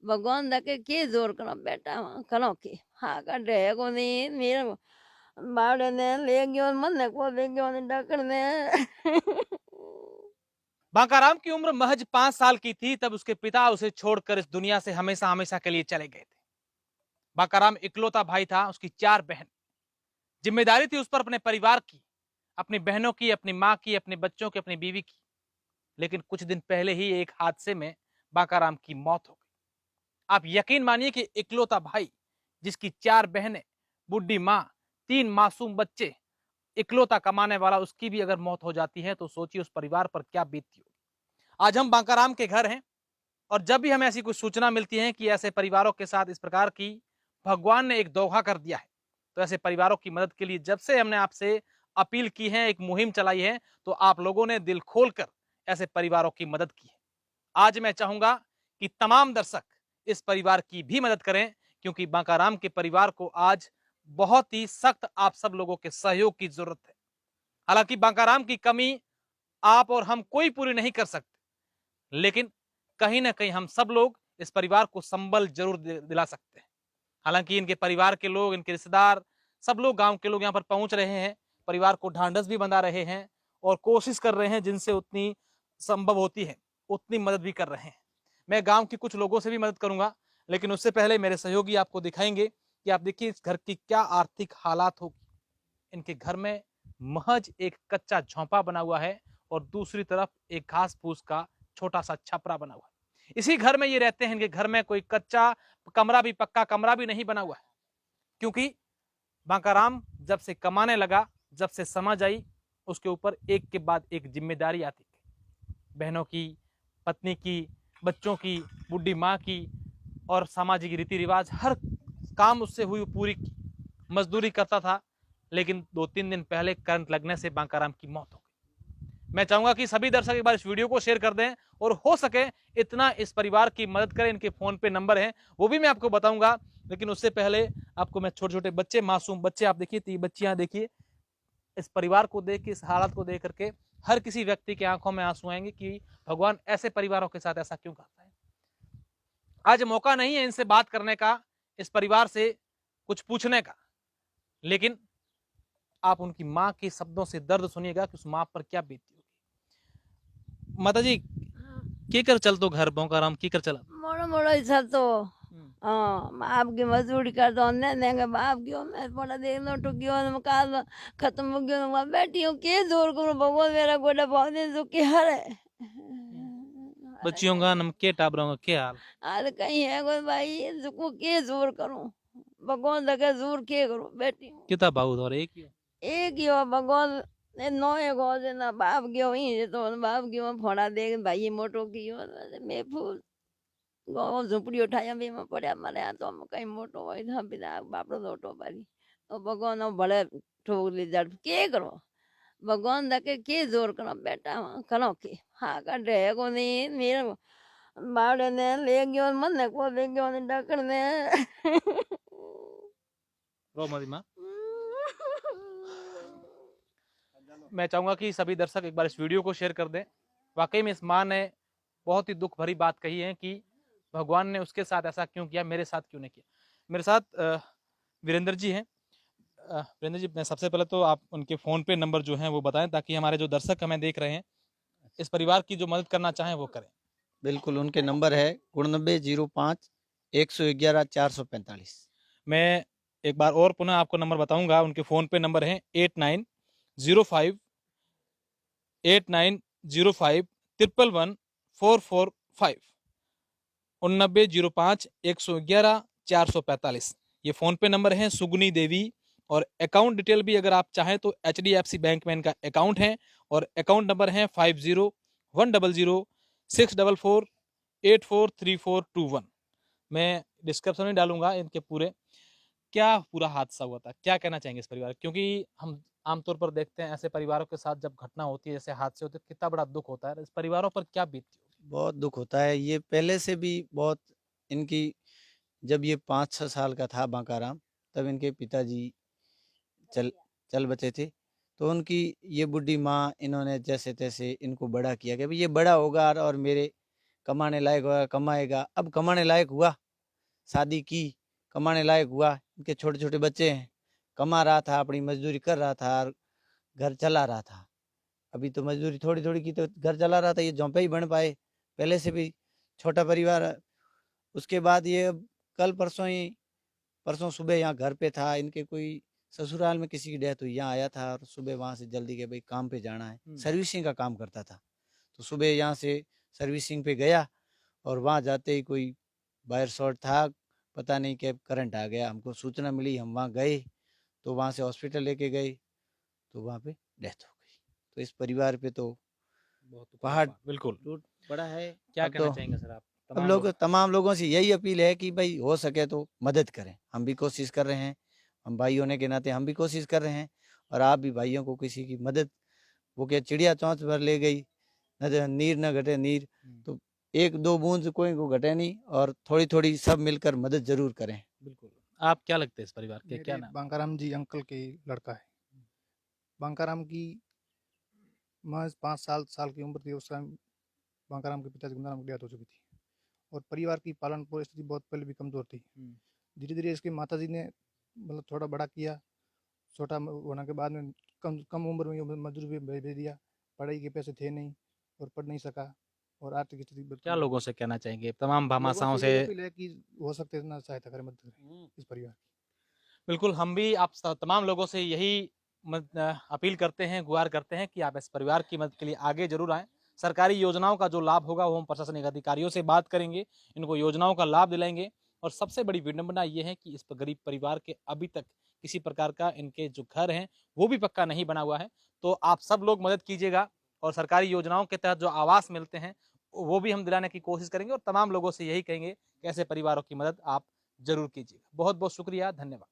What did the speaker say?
भगवान दके के जोर करो बेटा करो के हाँ का ढे को नहीं मेरे बावड़े ने ले गयो मन को ले गयो ने डकड़ ने बांकाराम की उम्र महज 5 साल की थी तब उसके पिता उसे छोड़कर इस दुनिया से हमेशा हमेशा के लिए चले गए थे। बांकाराम इकलौता भाई था, उसकी 4 बहन। जिम्मेदारी थी उस पर अपने परिवार की, अपनी बहनों की, अपनी माँ की, अपने बच्चों की, अपनी बीवी की। लेकिन कुछ दिन पहले ही एक हादसे में बांकाराम की मौत हो गई। आप यकीन मानिए कि इकलौता भाई, जिसकी 4 बहनें, बुढ़ी माँ, 3 मासूम बच्चे, इकलौता कमाने वाला, उसकी भी अगर मौत हो जाती है तो सोचिए उस परिवार पर क्या बीतती होगी। आज हम बांकाराम के घर हैं और जब भी हमें ऐसी कुछ सूचना मिलती है कि ऐसे परिवारों के साथ इस प्रकार की भगवान ने एक धोखा कर दिया है, तो ऐसे परिवारों की मदद के लिए जब से हमने आपसे अपील की है, एक मुहिम चलाई है, तो आप लोगों ने दिल खोलकर ऐसे परिवारों की मदद की है। आज मैं चाहूंगा कि तमाम दर्शक इस परिवार की भी मदद करें, क्योंकि बांकाराम के परिवार को आज बहुत ही सख्त आप सब लोगों के सहयोग की जरूरत है। हालांकि बांकाराम की कमी आप और हम कोई पूरी नहीं कर सकते, लेकिन कहीं ना कहीं हम सब लोग इस परिवार को संबल जरूर दिला सकते हैं। हालांकि इनके परिवार के लोग, इनके रिश्तेदार, सब लोग, गांव के लोग यहाँ पर पहुंच रहे हैं, परिवार को ढांढस भी बंधा रहे हैं और कोशिश कर रहे हैं जिनसे उतनी संभव होती है उतनी मदद भी कर रहे हैं। मैं गांव के कुछ लोगों से भी मदद करूंगा, लेकिन उससे पहले मेरे सहयोगी आपको दिखाएंगे कि आप देखिए इस घर की क्या आर्थिक हालात होगी। इनके घर में महज एक कच्चा झोंपा बना हुआ है और दूसरी तरफ एक घास फूस का छोटा सा छपरा बना हुआ है। इसी घर में ये रहते हैं। इनके घर में कोई कच्चा कमरा भी, पक्का कमरा भी नहीं बना हुआ है, क्योंकि बांकाराम जब से कमाने लगा, जब से समझ आई, उसके ऊपर एक के बाद एक जिम्मेदारी आती थी। बहनों की, पत्नी की, बच्चों की, बुढ़ी माँ की और सामाजिक रीति रिवाज, हर काम उससे हुई पूरी मजदूरी करता था। लेकिन 2-3 दिन पहले करंट लगने से बांकाराम की मौत हो गई। मैं चाहूंगा कि सभी दर्शक एक बार इस वीडियो को शेयर कर दें और हो सके इतना इस परिवार की मदद करें। इनके फोन पे नंबर है, वो भी मैं आपको बताऊंगा, लेकिन उससे पहले आपको मैं छोटे छोटे बच्चे, मासूम बच्चे, आप देखिए 3 बच्चियां देखिए, इस परिवार को देख के, इस हालत को देख करके हर किसी व्यक्ति के आंखों में आंसू आएंगे कि भगवान ऐसे परिवारों के साथ ऐसा क्यों करता है। आज मौका नहीं है इनसे बात करने का, इस परिवार से कुछ पूछने का, लेकिन आप उनकी माँ के शब्दों से दर्द सुनिएगा कि उस माँ पर क्या बीती होगी। माता जी, के कर चल तो घर बांकाराम की कर चला मोड़ो मोड़ो इच्छा तो हाँ बाप की मजदूरी कर दो ने देंगे बाप की मैं थोड़ा देख लो टुकियो ने काल खत्म हो गयो मैं बैठी हूँ के जोर करूँ भगवान मेरा गोड़ा बहुत दिन दुखी हरे बच्चियों का नम के टाबरों का क्या हाल आज कहीं है कोई भाई जुको के जोर करूँ भगवान लगे जोर के करूँ बैठी हूँ किता भाऊ और एक ही हो भगवान ने नोए गो जे ना बाप गयो ही तो बाप गयो फोड़ा देख भाई मोटो कियो मैं फूल गो झूपड़ी उठाया भी में पड़ा मरे तो हम कहीं मोटो होय था बिना बापरो लोटो बारी तो भगवान भले ठोक ली जड़ के करो भगवान दके के जोर करो बेटा करो के हाँ का ढे को नहीं मेरे बावड़े ने ले गयो मन को ले गयो ने डकड़ ने रो मरी माँ। मैं चाहूंगा कि सभी दर्शक एक बार इस वीडियो को शेयर कर दें। वाकई में इस माँ ने बहुत ही दुख भरी बात कही है कि भगवान ने उसके साथ ऐसा क्यों किया, मेरे साथ क्यों नहीं किया। मेरे साथ वीरेंद्र जी हैं। वीरेंद्र जी, मैं सबसे पहले तो आप उनके फोन पे नंबर जो है वो बताएं, ताकि हमारे जो दर्शक हमें देख रहे हैं इस परिवार की जो मदद करना चाहें वो करें। बिल्कुल, उनके नंबर है 9905 111 445। मैं एक बार और पुनः आपको नंबर बताऊंगा। उनके फोन पे नंबर है 8905 445 9905 111 445। ये फोन पे नंबर है सुगनी देवी। और अकाउंट डिटेल भी अगर आप चाहें तो HDFC बैंक में इनका अकाउंट है और अकाउंट नंबर है 50100644843421। मैं डिस्क्रिप्शन में डालूंगा इनके पूरे, क्या पूरा हादसा हुआ था, क्या कहना चाहेंगे इस परिवार, क्योंकि हम आमतौर पर देखते हैं ऐसे परिवारों के साथ जब घटना होती है, जैसे हादसे होते हैं, कितना बड़ा दुख होता है। इस परिवारों पर क्या बीतती होगी। बहुत दुख होता है। ये पहले से भी बहुत इनकी, जब ये 5-6 साल का था बांकाराम, तब इनके पिताजी चल चल बचे थे। तो उनकी ये बुढ़ी माँ, इन्होंने जैसे तैसे इनको बड़ा किया कि भाई ये बड़ा होगा और मेरे कमाने लायक हुआ कमाएगा। अब कमाने लायक हुआ, शादी की, कमाने लायक हुआ, इनके छोटे छोटे बच्चे हैं, कमा रहा था, अपनी मजदूरी कर रहा था और घर चला रहा था। अभी तो मजदूरी थोड़ी थोड़ी की तो घर चला रहा था, ये झोंपड़े ही बन पाए, पहले से भी छोटा परिवार है। उसके बाद ये अब कल परसों सुबह यहाँ घर पे था, इनके कोई ससुराल में किसी की डेथ हुई, यहाँ आया था और सुबह वहाँ से जल्दी के भाई काम पे जाना है, सर्विसिंग का काम करता था, तो सुबह यहाँ से सर्विसिंग पे गया और वहाँ जाते ही कोई वायर शॉर्ट था, पता नहीं कि करंट आ गया, हमको सूचना मिली, हम वहाँ गए, तो वहाँ से हॉस्पिटल लेके गए, तो वहाँ पे डेथ हो गई। तो इस परिवार पे तो बहुत पहाड़ बिल्कुल। टूट पड़ा है। क्या अब कहना तो चाहेंगे सर आप? अब तमाम लोगों से यही अपील है कि भाई हो सके तो मदद करें, हम भी कोशिश कर रहे हैं, हम भाई होने के नाते हम भी कोशिश कर रहे हैं, और आप भी भाइयों को किसी की मदद, वो क्या चिड़िया चोंच भर ले गई, न नीर न घटे नीर, तो एक दो बूंद कोई को घटे नहीं, और थोड़ी थोड़ी सब मिलकर मदद जरूर करें। बिल्कुल। आप क्या लगते हैं इस परिवार के, क्या मेरे नाम? बांकाराम जी अंकल के लड़का है। बांकाराम की महज 5 साल की उम्र थी उस टाइम बांकाराम के पिताजी गंगाराम की डेथ हो चुकी थी, और परिवार की पालन पोषण स्थिति बहुत पहले भी कमजोर थी। धीरे धीरे इसके माताजी ने मतलब थोड़ा बड़ा किया, छोटा होने के बाद में कम कम उम्र में मजदूरी पे भेज दिया, पढ़ाई के पैसे थे नहीं और पढ़ नहीं सका, और आर्थिक स्थिति बहुत क्या कमजोर लोगों थी। से कहना चाहेंगे, तमाम लोगों भामाशाहों से से? यही अपील है कि हो सकते इतना सहायता करें, मदद करें इस परिवार की। बिल्कुल, हम भी आप तमाम लोगों से यही अपील करते हैं, गुहार करते हैं कि आप इस परिवार की मदद के लिए आगे जरूर आएं। सरकारी योजनाओं का जो लाभ होगा वो हम प्रशासनिक अधिकारियों से बात करेंगे, इनको योजनाओं का लाभ दिलाएंगे, और सबसे बड़ी विडंबना ये है कि इस गरीब परिवार के अभी तक किसी प्रकार का इनके जो घर हैं वो भी पक्का नहीं बना हुआ है। तो आप सब लोग मदद कीजिएगा, और सरकारी योजनाओं के तहत जो आवास मिलते हैं वो भी हम दिलाने की कोशिश करेंगे, और तमाम लोगों से यही कहेंगे कि ऐसे परिवारों की मदद आप जरूर कीजिएगा। बहुत बहुत शुक्रिया, धन्यवाद।